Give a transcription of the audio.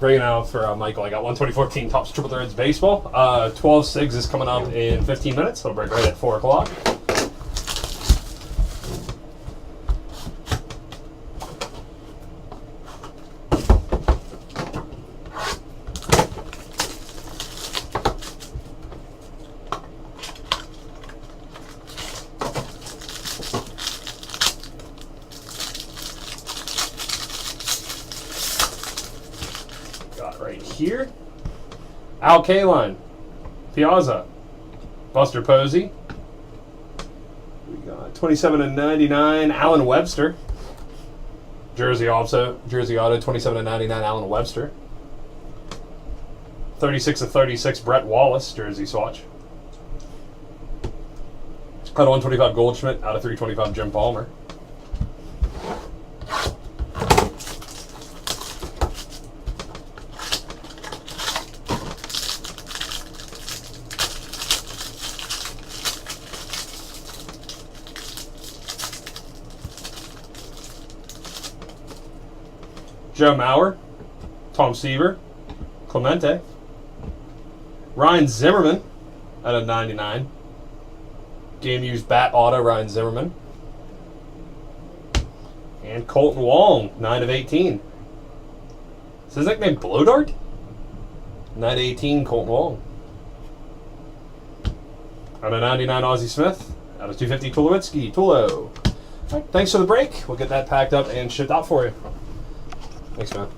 Breaking out for Michael. I got 12014 Topps Triple Threads Baseball. 12 SIGs is coming up in 15 minutes. It'll break right at 4 o'clock. Got right here. Al Kaline, Piazza, Buster Posey. We got 27/99 Allen Webster. Jersey auto 27/99 Allen Webster. 36/36 Brett Wallace jersey swatch. Out of 125 Goldschmidt, out of 325 Jim Palmer. Joe Mauer, Tom Seaver, Clemente, Ryan Zimmerman out of 99. Game used bat auto Ryan Zimmerman. And Colton Wong, 9/18. Is his nickname Blowdart? 9/18 Colton Wong. Out of 99 Ozzie Smith. Out of 250 Tulowitzki, Tulo. Right, thanks for the break. We'll get that packed up and shipped out for you. Thanks, man.